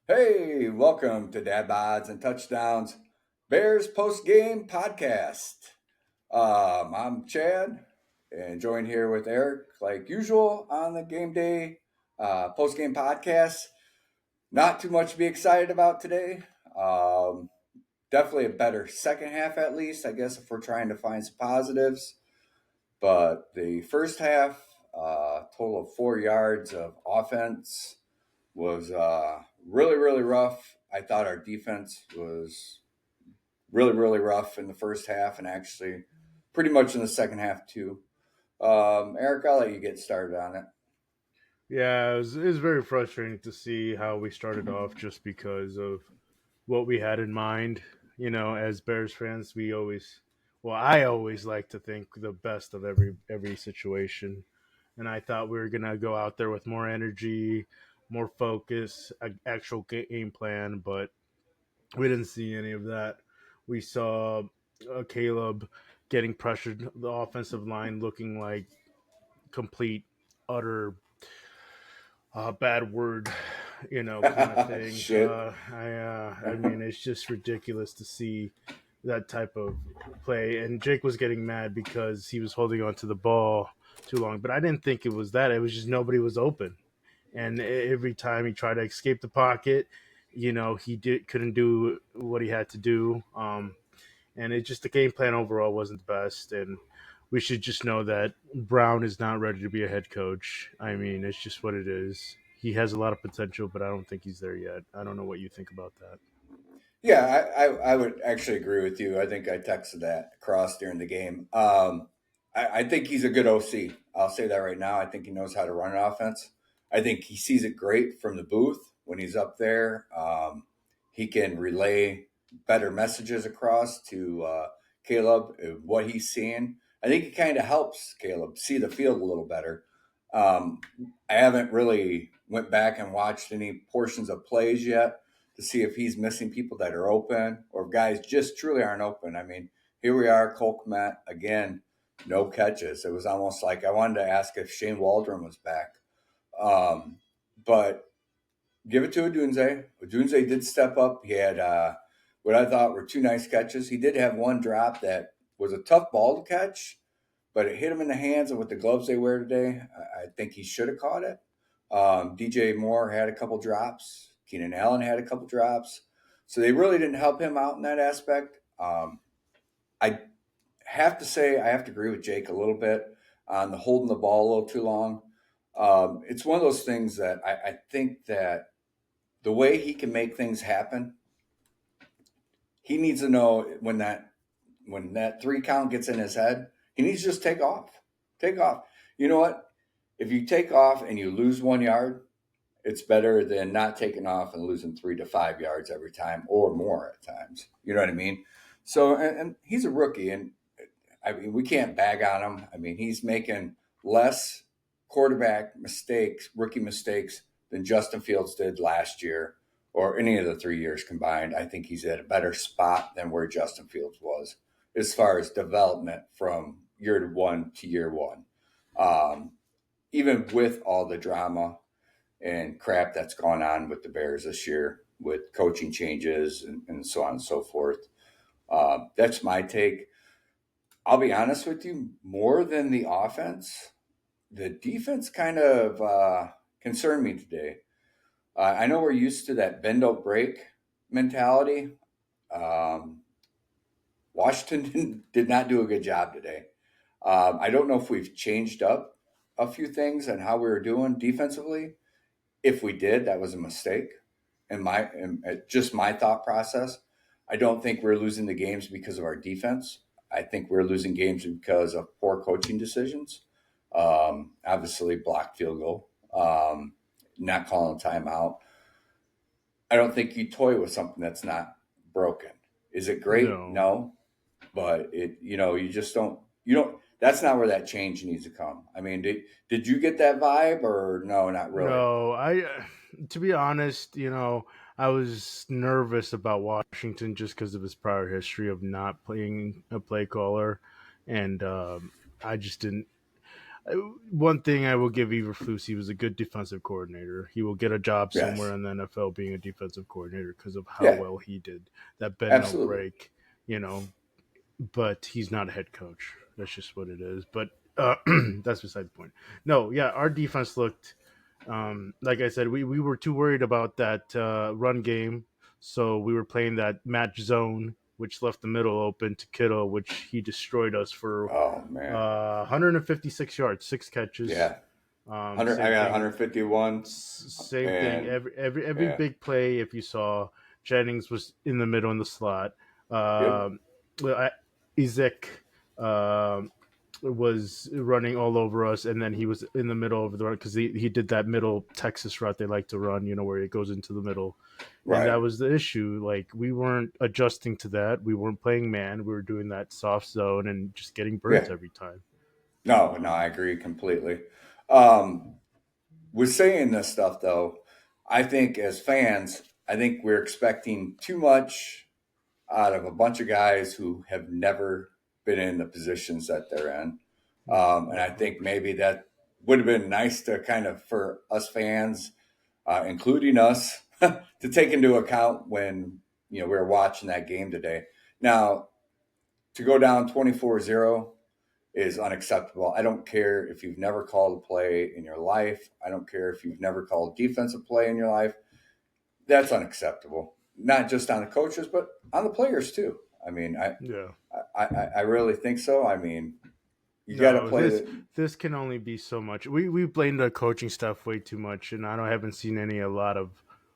Hey, welcome to Dad Bods and Touchdowns Bears Post Game Podcast. I'm Chad, and joined here with Eric, like usual, on the game day post game podcast. Not too much to be excited about today. Um, Definitely a better second half, at least, I guess, if we're trying to find some positives. But the first half, total of 4 yards of offense was really, really rough. I thought our defense was really, really rough in the first half and actually pretty much in the second half, too. Eric, I'll let you get started on it. Yeah, it was very frustrating to see how we started off just because of what we had in mind. As Bears fans, I always like to think the best of every situation, and I thought we were gonna go out there with more energy, more focus, actual game plan, but we didn't see any of that. We saw Caleb getting pressured, the offensive line looking like complete utter bad word, kind of thing. Shit. I mean, it's just ridiculous to see that type of play. And Jake was getting mad because he was holding on to the ball too long, but I didn't think it was that. It was just nobody was open, and every time he tried to escape the pocket, he couldn't do what he had to do. And it just the game plan overall wasn't the best, and we should just know that Brown is not ready to be a head coach. I mean, it's just what it is. He has a lot of potential, but I don't think he's there yet. I don't know what you think about that. Yeah, I would actually agree with you. I think I texted that across during the game. I think he's a good OC. I'll say that right now. I think he knows how to run an offense. I think he sees it great from the booth when he's up there. He can relay better messages across to Caleb what he's seeing. I think it kind of helps Caleb see the field a little better. Um, I haven't really went back and watched any portions of plays yet to see if he's missing people that are open or if guys just truly aren't open. I mean, here we are, Cole Kmet, again, no catches. It was almost like I wanted to ask if Shane Waldron was back. Um, but give it to Odunze. Odunze did step up. He had what I thought were two nice catches. He did have one drop that was a tough ball to catch, but it hit him in the hands, and with the gloves they wear today, I think he should have caught it. DJ Moore had a couple drops. Keenan Allen had a couple drops. So they really didn't help him out in that aspect. I have to say, I have to agree with Jake a little bit on the holding the ball a little too long. It's one of those things that I think that the way he can make things happen, he needs to know when that three count gets in his head, he needs to just take off. Take off. You know what? If you take off and you lose 1 yard, it's better than not taking off and losing 3 to 5 yards every time or more at times. You know what I mean? So, and he's a rookie, and I mean, we can't bag on him. I mean, he's making less quarterback mistakes, rookie mistakes, than Justin Fields did last year or any of the 3 years combined. I think he's at a better spot than where Justin Fields was as far as development from year one to year one. Um, Even with all the drama and crap that's gone on with the Bears this year, with coaching changes and so on and so forth. That's my take. I'll be honest with you, more than the offense, the defense kind of concerned me today. I know we're used to that bend don't break mentality. Um, Washington did not do a good job today. I don't know if we've changed up a few things and how we were doing defensively. If we did, that was a mistake. In just my thought process, I don't think we're losing the games because of our defense. I think we're losing games because of poor coaching decisions. Obviously, blocked field goal, not calling timeout. I don't think you toy with something that's not broken. Is it great? No, No, but you just don't. You don't. That's not where that change needs to come. I mean, did you get that vibe or no? Not really. no. To be honest, I was nervous about Washington just because of his prior history of not playing a play caller, and I just didn't. one thing I will give Eberflus, he was a good defensive coordinator. He will get a job somewhere Yes. in the NFL being a defensive coordinator because of how Yeah. well he did that bend no Absolutely. break, you know. But he's not a head coach. That's just what it is. But that's beside the point. No, yeah, our defense looked like I said, we were too worried about that run game, so we were playing that match zone, which left the middle open to Kittle, which he destroyed us for Oh man. 156 yards, 6 catches. Yeah. 100. I Same got thing. 151, Same thing. and Every yeah. big play, if you saw, Jennings was in the middle in the slot. Yep. Well, Ezek was running all over us, and then he was in the middle of the run because he did that middle Texas route they like to run, where it goes into the middle, and that Right. was the issue. Like we weren't adjusting to that. We weren't playing man. We were doing that soft zone and just getting burnt Yeah. every time. No. No. I agree completely. Um, with saying this stuff though, I think as fans, I think we're expecting too much out of a bunch of guys who have never been in the positions that they're in. And I Yeah, think maybe that would have been nice to kind of for us fans, including us, to take into account when we were watching that game today. Now, to go down 24-0 is unacceptable. I don't care if you've never called a play in your life. I don't care if you've never called defensive play in your life. That's unacceptable. Not just on the coaches, but on the players too. I mean, yeah. I really think so. I mean, you got to No, play this the this can only be so much. We blame the coaching stuff way too much, and haven't seen a lot of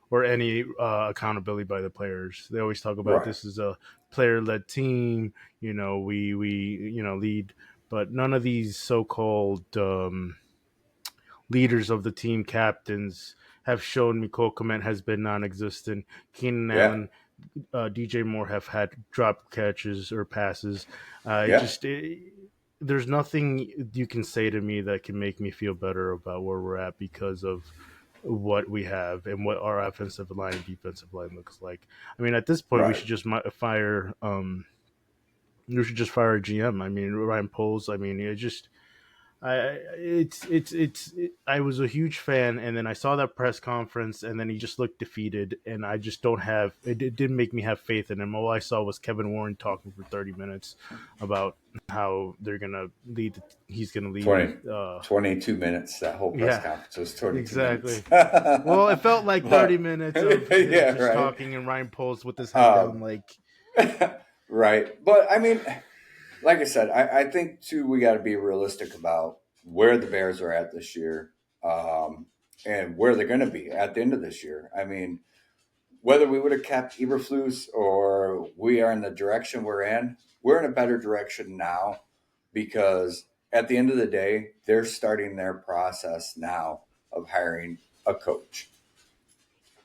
or any accountability by the players. They always talk about right. this is a player led team. We lead, but none of these so called leaders of the team, captains, have shown me. Cole Komet has been non-existent. Keenan Yeah, Allen, DJ Moore have had drop catches or passes. It yeah, just there's nothing you can say to me that can make me feel better about where we're at because of what we have and what our offensive line and defensive line looks like. I mean, at this point, we right. should just fire. We should just fire a GM. I mean, Ryan Poles. I mean, it just I was a huge fan, and then I saw that press conference, and then he just looked defeated, and I just don't have it. It didn't make me have faith in him. All I saw was Kevin Warren talking for 30 minutes about how they're gonna lead. He's gonna lead. 20, 22 minutes. That whole press Yeah, conference was 22 minutes. exactly. Well, it felt like 30 but minutes of him yeah, just right. talking and Ryan Poles with his head down, Um, like right. But I mean, like I said, I think too we got to be realistic about where the Bears are at this year, and where they're going to be at the end of this year. I mean, whether we would have kept Eberflus or we are in the direction we're in a better direction now because at the end of the day, they're starting their process now of hiring a coach.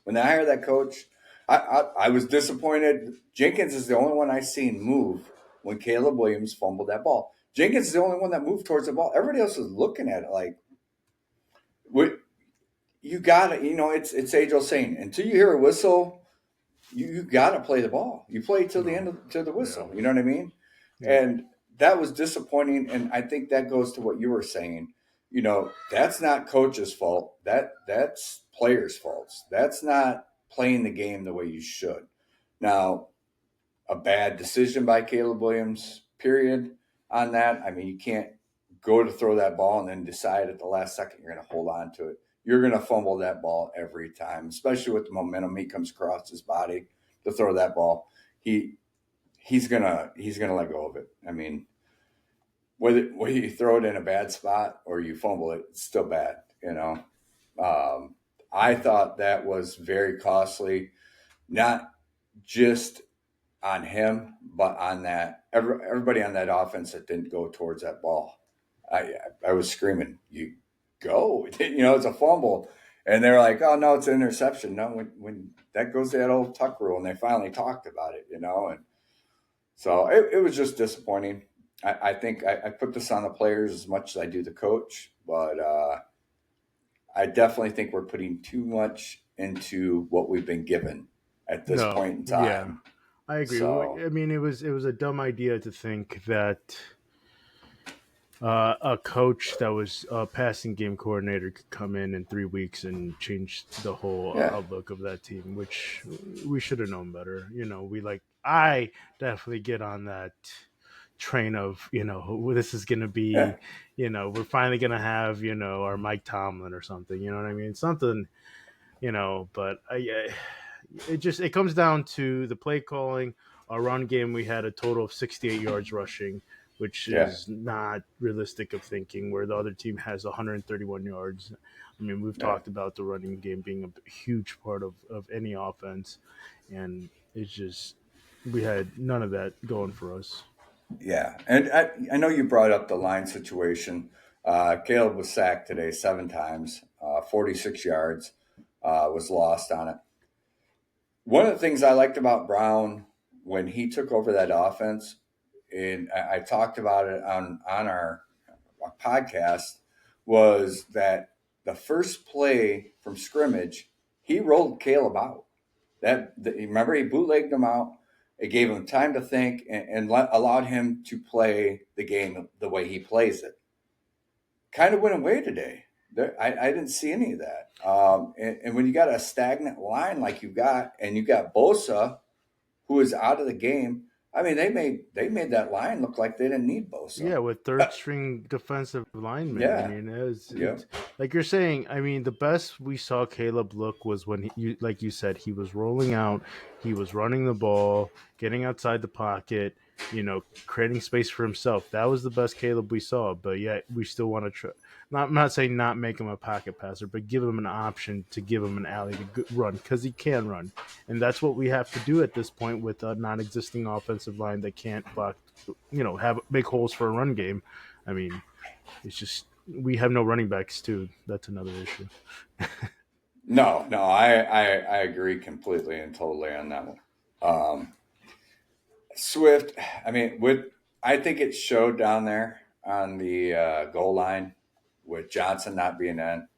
When they hired that coach, I was disappointed. Jenkins is the only one I seen move when Caleb Williams fumbled that ball. Jenkins is the only one that moved towards the ball. Everybody else was looking at it like, what you got to, it's age old saying, until you hear a whistle, you got to play the ball. You play till the no, end of to the yeah, whistle. You know what I mean? yeah, And that was disappointing. And I think that goes to what you were saying. That's not coach's fault. That's players' faults. That's not playing the game the way you should. Now, a bad decision by Caleb Williams. Period. On that, I mean, you can't go to throw that ball and then decide at the last second you're going to hold on to it. You're going to fumble that ball every time, especially with the momentum he comes across his body to throw that ball. He's gonna let go of it. I mean, whether you throw it in a bad spot or you fumble it, it's still bad. Um, I yeah. thought that was very costly, not just on him, but on that everybody on that offense that didn't go towards that ball. I was screaming, "You go!" It's a fumble, and they're like, "Oh no, it's an interception." No, when that goes to that old tuck rule, and they finally talked about it, and so it was just disappointing. I think I put this on the players as much as I do the coach, but I definitely think we're putting too much into what we've been given at this No, point in yeah, time. I agree. So I mean, it was a dumb idea to think that A coach that was a passing game coordinator could come in 3 weeks and change the whole Yeah, outlook of that team, which we should have known better. I definitely get on that train of, this is going to yeah, be, we're finally going to have, our Mike Tomlin or something, you know what I mean? Something, but it comes down to the play calling. Our run game, we had a total of 68 yards rushing, which yeah, is not realistic of thinking. Where the other team has 131 yards. I mean, we've yeah. talked about the running game being a huge part of any offense, and it's just we had none of that going for us. Yeah, and I know you brought up the line situation. Caleb was sacked today 7 times, 46 yards was lost on it. One of the things I liked about Brown when he took over that offense, and I talked about it on our podcast, was that the first play from scrimmage, he rolled Caleb out. Remember he bootlegged him out. It gave him time to think and allowed him to play the game the way he plays it. Kind of went away today. I didn't see any of that. And when you got a stagnant line like you got, and you got Bosa, who is out of the game, I mean they made that line look like they didn't need Bosa. Yeah, with third string defensive linemen. I Yeah, mean, yeah, it's like you're saying. I mean, the best we saw Caleb look was when like you said, he was rolling out, he was running the ball, getting outside the pocket, creating space for himself. That was the best Caleb we saw. But yet, we still want to try. I'm not saying not make him a pocket passer, but give him an option to give him an alley to run because he can run, and that's what we have to do at this point with a non-existing offensive line that can't block, have make holes for a run game. I mean, it's just we have no running backs too. That's another issue. no, I agree completely and totally on that one. Um, Swift, I mean, I think it showed down there on the goal line with Johnson not being in,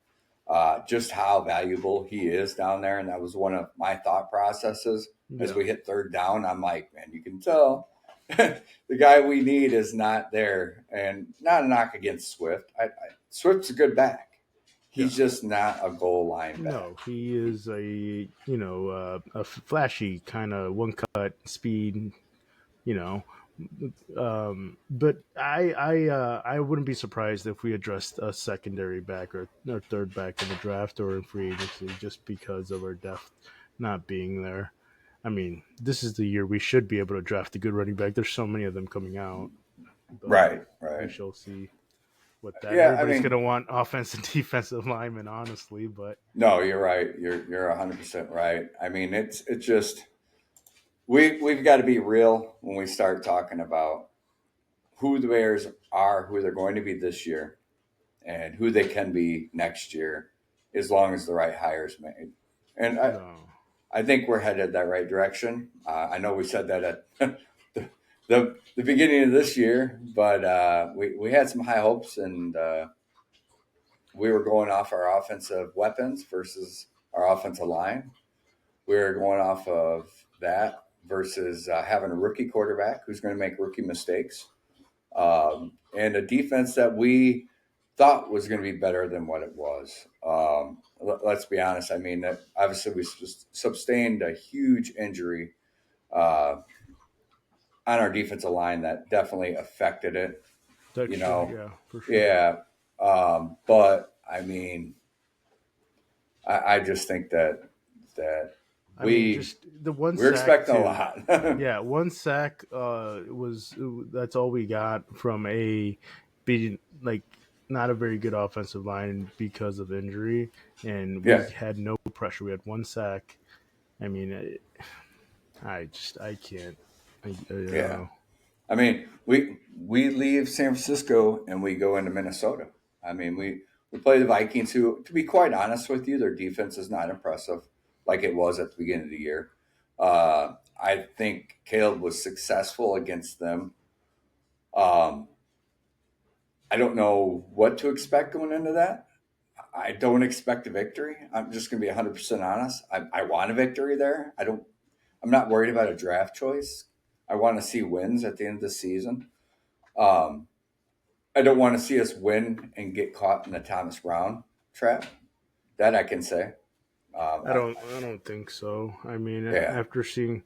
just how valuable he is down there, and that was one of my thought processes as Yeah, we hit third down. I'm like, man, you can tell the guy we need is not there, and not a knock against Swift. Swift's a good back. yeah. He's just not a goal line back. No, he is a flashy kind of one cut speed. You know, but I wouldn't be surprised if we addressed a secondary back or third back in the draft or in free agency just because of our depth not being there. I mean, this is the year we should be able to draft a good running back. There's so many of them coming out, but Right, we right. shall see what that. Yeah, I Everybody's mean, gonna want offensive and defensive linemen, honestly, but no, you're right. You're 100% right. I mean, it's just we've got to be real when we start talking about who the Bears are, who they're going to be this year, and who they can be next year, as long as the right hires made. And no. I think we're headed that right direction. I know we said that at the beginning of this year, but we had some high hopes, and we were going off our offensive weapons versus our offensive line. We were going off of that versus having a rookie quarterback who's going to make rookie mistakes, and a defense that we thought was going to be better than what it was. Let's be honest. I mean, obviously we sustained a huge injury on our defensive line that definitely affected it. You Dexter, know, yeah, for sure. yeah. But I mean, I just think that I mean, we just the one we're sack expecting a too. lot. Yeah, one sack was that's all we got from a being like not a very good offensive line because of injury, and we Yeah, had no pressure. We had one sack. I mean, I can't. I don't yeah. know. I mean, we leave San Francisco and we go into Minnesota. I mean, we play the Vikings, who, to be quite honest with you, their defense is not impressive like it was at the beginning of the year. I think Caleb was successful against them. Um, I don't know what to expect going into that. I don't expect a victory. I'm just going to be 100% honest. I want a victory there. I don't. I'm not worried about a draft choice. I want to see wins at the end of the season. Um, I don't want to see us win and get caught in the Thomas Brown trap. That I can say. I don't think so. I mean, Yeah, after seeing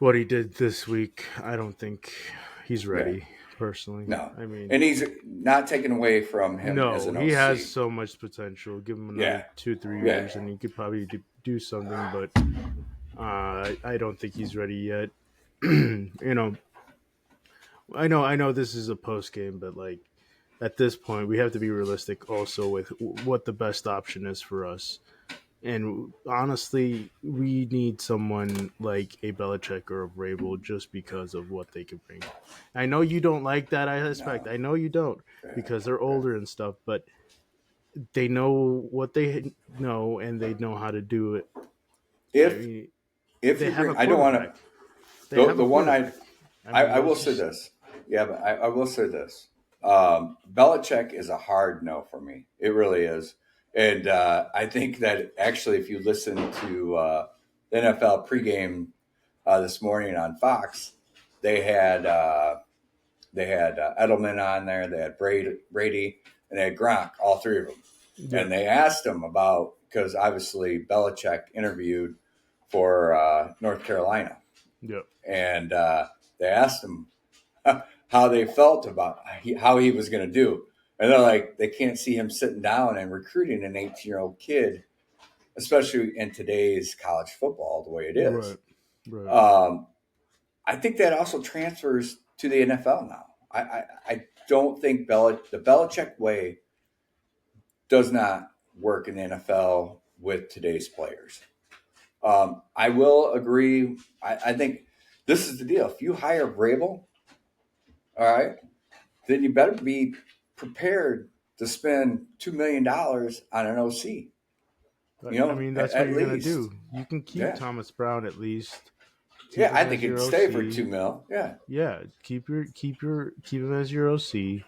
what he did this week, I don't think he's yeah, ready. Personally, no, I mean, and he's not taken away from him as no, an he has OC. so much potential. Give him Yeah, another 2 3 years, yeah, and he could probably do something. But I don't think he's ready yet. know, I know this is a post game, but like at this point, we have to be realistic also with what the best option is for us. And honestly, we need someone like a Belichick or a Vrabel just because of what they can bring. I know you don't like that aspect. no, I know you don't yeah, because they're yeah. older and stuff, but they know what they know and they know how to do it. I If mean, if they you have a bring, I don't want quarterback. to. They have a The one quarterback. I mean, I will that's say just this. Yeah, but I will say this. Belichick is a hard no for me. It really is. And I think that actually, if you listen to the NFL pregame this morning on Fox, they had Edelman on there, they had Brady, and they had Gronk, all three of them. yeah, And they asked him about, because obviously Belichick interviewed for North Carolina, yeah. and they asked him how they felt about how he was going to do. And they're like, they can't see him sitting down and recruiting an 18-year-old kid, especially in today's college football, the way it is. Right, right. Um, I think that also transfers to the NFL now. I don't think the Belichick way does not work in the NFL with today's players. I will agree. I think this is the deal. If you hire Vrabel, all right, then you better be prepared to spend $2 million on an OC. You I know, mean, that's what at you're gonna least. do. You can keep Yeah, Thomas Brown at least. Keep yeah. him I think as it'd your stay for OC. 2 mil. Yeah, Yeah, keep him as your OC.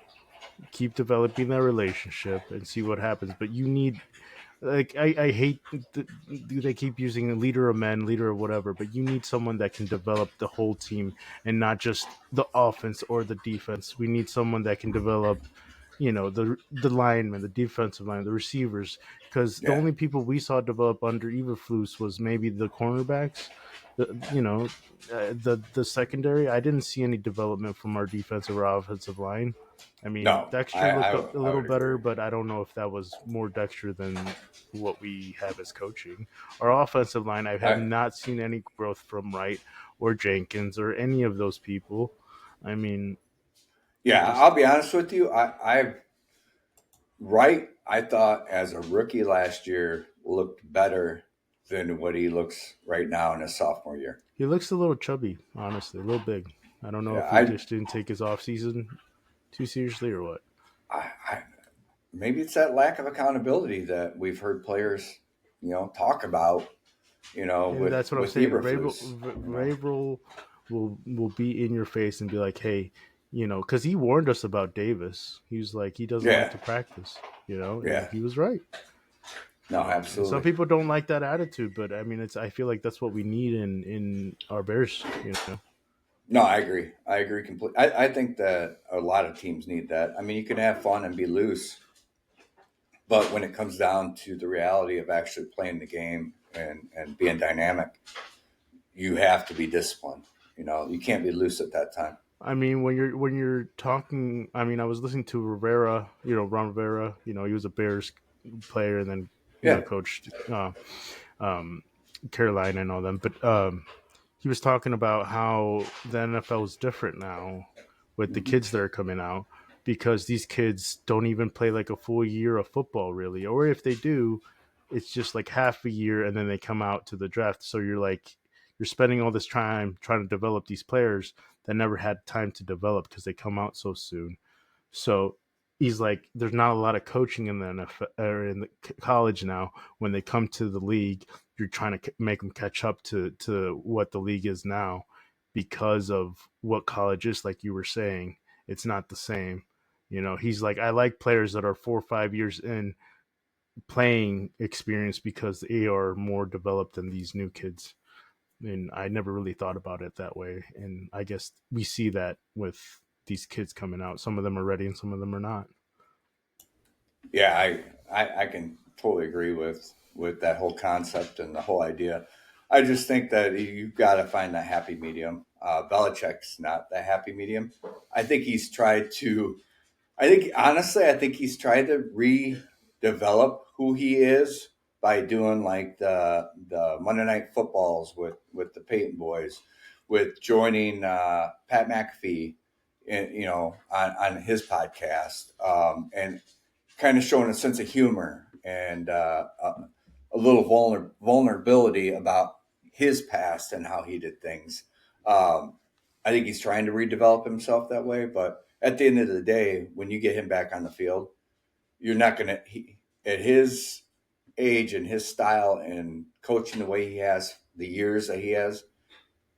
Keep developing that relationship and see what happens. But you need like I hate they keep using a leader of men, leader of whatever, but you need someone that can develop the whole team and not just the offense or the defense. We need someone that can develop, the linemen, the defensive line, the receivers, because the yeah, only people we saw develop under Eberflus was maybe the cornerbacks. The secondary. I didn't see any development from our defensive or offensive line. I mean, no, Dexter looked a I little would agree. better, but I don't know if that was more Dexter than what we have as coaching. Our offensive line, I have I not seen any growth from Wright or Jenkins or any of those people. I mean, Yeah, just I'll be honest with you. I Wright, I thought as a rookie last year looked better than what he looks right now in his sophomore year. he looks a little chubby, honestly, a little big. I don't know Yeah, if he just didn't take his off season too seriously or what. I maybe it's that lack of accountability that we've heard players, talk about, And that's what I'm with saying. Eberflus. Vrabel will be in your face and be like, "Hey, because he warned us about Davis. He was like, he doesn't like Yeah, to practice, and yeah, he was right. no, And some absolutely. people don't like that attitude, but I mean, I feel like that's what we need in our Bears. No, I agree. I agree completely. I think that a lot of teams need that. I mean, you can have fun and be loose, but when it comes down to the reality of actually playing the game and being dynamic, you have to be disciplined. You can't be loose at that time. I mean, when you're talking, I mean, I was listening to Rivera, Ron Rivera. He was a Bears player and then Yeah. coached um, Carolina and all them, but he was talking about how the NFL is different now with the Hmm. kids that are coming out because these kids don't even play like a full year of football really, or if they do, it's just like half a year and then they come out to the draft. So you're spending all this time trying to develop these players that never had time to develop because they come out so soon. So he's like, there's not a lot of coaching in the NFL or in the college now. When they come to the league, you're trying to make them catch up to what the league is now because of what college is. Like you were saying, it's not the same. He's like, I like players that are 4 or 5 years in playing experience because they are more developed than these new kids. And I never really thought about it that way. And I guess we see that with these kids coming out. Some of them are ready and some of them are not. Yeah, I can totally agree with that whole concept and the whole idea. I just think that you've got to find that happy medium. Belichick's not that happy medium. I think he's tried to. I think honestly, I think he's tried to redevelop who he is by doing like the Monday Night Footballs with the Peyton boys, with joining Pat McAfee, on his podcast, and kind of showing a sense of humor and a little vulnerability about his past and how he did things. Um, I think he's trying to redevelop himself that way, but at the end of the day, when you get him back on the field, you're not going to, at his age and his style and coaching the way he has, the years that he has,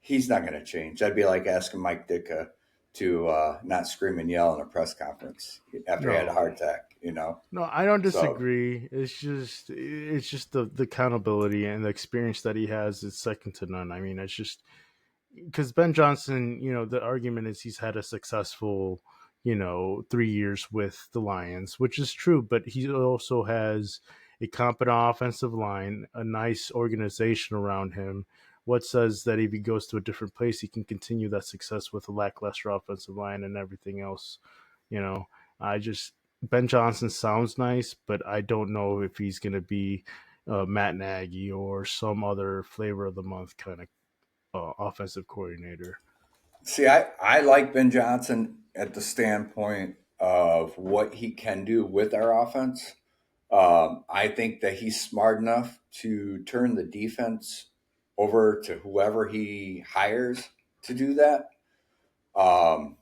he's not going to change. That'd be like asking Mike Ditka to not scream and yell in a press conference after he had a No, heart attack. no, I don't So, disagree. It's just the accountability and the experience that he has is second to none. I mean, it's just because Ben Johnson, the argument is he's had a successful, 3 years with the Lions, which is true, but he also has a competent offensive line, a nice organization around him. What says that if he goes to a different place, he can continue that success with a lackluster offensive line and everything else? You know, I just Ben Johnson sounds nice, but I don't know if he's going to be Matt Nagy or some other flavor of the month kind of offensive coordinator. see, I like Ben Johnson at the standpoint of what he can do with our offense. I think that he's smart enough to turn the defense over to whoever he hires to do that. Um,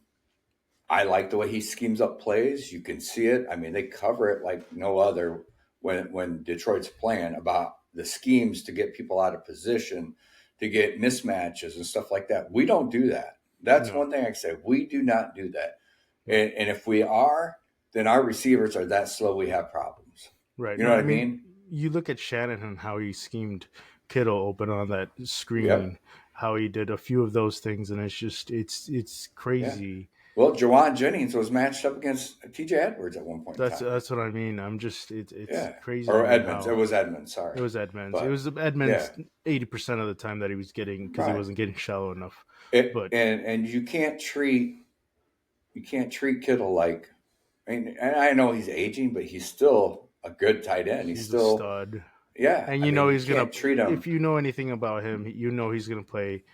I like the way he schemes up plays. You can see it. I mean, they cover it like no other when Detroit's playing about the schemes to get people out of position, to get mismatches and stuff like that. We don't do that. That's No, one thing I can say. We do not do that. no, And if we are, then our receivers are that slow. We have problems. right. You No, know what I I mean, mean? you look at Shanahan, how he schemed Kittle open on that Yep. screen, how he did a few of those things, and it's Yeah. crazy. Well, Jawan Jennings was matched up against TJ Edwards at one point in That's time. that's what I mean. I'm just it's Yeah. crazy to Or me Edmonds. It how was Edmonds. it Sorry. was Edmonds. It But was Edmonds yeah. 80% of the time that he was getting because he Right. wasn't getting shallow enough. It, But and you can't treat Kittle like. I mean, and I know he's aging, but he's still a good tight end. He's he's a still, stud. yeah. And I mean, you he's gonna, can't treat him. if you know anything about him, he's gonna play,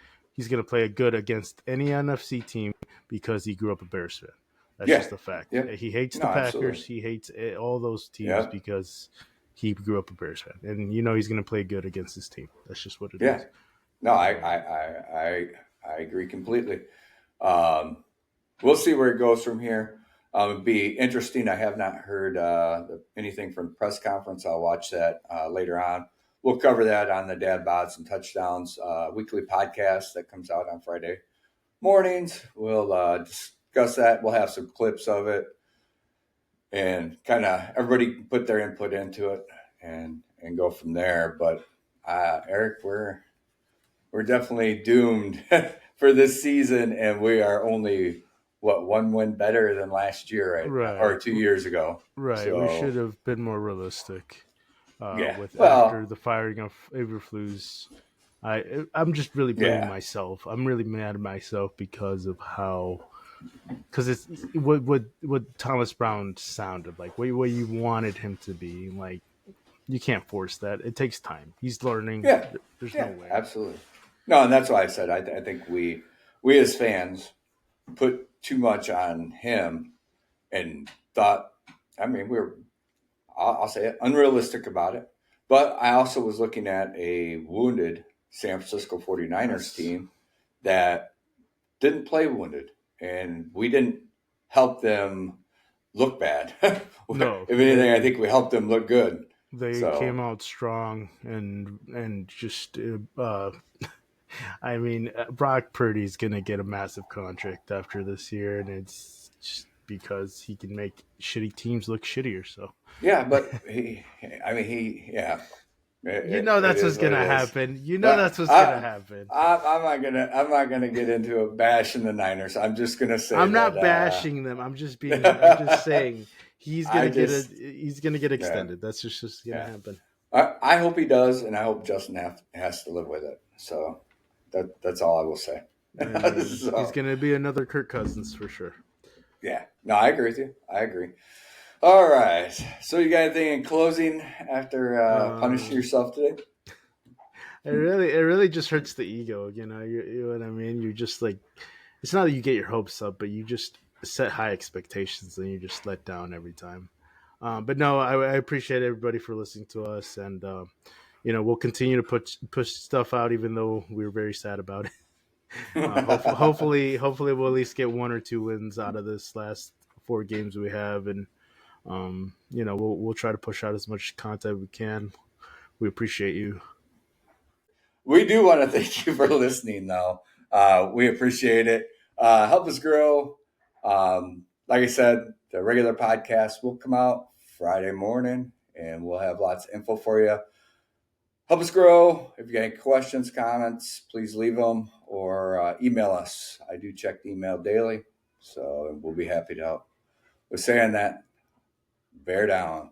a good against any NFC team because he grew up a Bears fan. That's Yeah, just a fact. yeah. He hates No, the absolutely. Packers. He hates all those teams Yeah, because he grew up a Bears fan, and he's gonna play good against his team. That's just what it yeah. is. No, I, Um, I, I, I, I agree completely. Um, we'll see where it goes from here. It'd be interesting. I have not heard anything from the press conference. I'll watch that later on. We'll cover that on the Dad Bods and Touchdowns weekly podcast that comes out on Friday mornings. We'll discuss that. We'll have some clips of it and kind of everybody put their input into it and go from there. But Eric, we're definitely doomed for this season, and we are only one win better than last year right now, right, or 2 years ago. right. We should So have been more realistic. yeah, With after well, the firing of Aberflus, I'm just really blaming yeah, myself. I'm really mad at myself because of how, because it's what Thomas Brown sounded like, what you wanted him to be. Like, you can't force that. It takes time. He's learning. yeah, There's no yeah, way. absolutely. No, and that's why I said I think we as fans put too much on him and thought. I mean, I'll say it, unrealistic about it. But I also was looking at a wounded San Francisco 49ers Yes. team that didn't play wounded, and we didn't help them look bad. No, If anything, I think we helped them look good. they came So, out strong and just I mean, Brock Purdy's gonna get a massive contract after this year, and it's just because he can make shitty teams look shittier. So yeah, but I mean, yeah. You know It that's what's is what gonna it is. happen. You know But that's what's gonna happen. I'm not gonna get into a bash in the Niners. I'm just gonna say I'm that not bashing them. I'm just saying I just he's gonna get yeah extended. That's just gonna yeah. happen. I hope he does, and I hope Justin has to live with it. So that's all I will say. I mean, he's So gonna be another Kirk Cousins for sure. yeah, no, I agree with you. I agree. All right. So you got anything in closing after punishing Um, yourself today? it really just hurts the ego. You know what I mean. You just like it's not that you get your hopes up, but you just set high expectations and you just let down every time. But no, I appreciate everybody for listening to us, and we'll continue to push stuff out, even though we were very sad about it. Hopefully, we'll at least get one or two wins out of this last four games we have, and we'll try to push out as much content we can. We appreciate you. We do want to thank you for listening, though. We appreciate it. Help us grow. Like I said, the regular podcast will come out Friday morning, and we'll have lots of info for you. Help us grow. If you got any questions, comments, please leave them or email us. I do check the email daily, so we'll be happy to help. With saying that, bear down.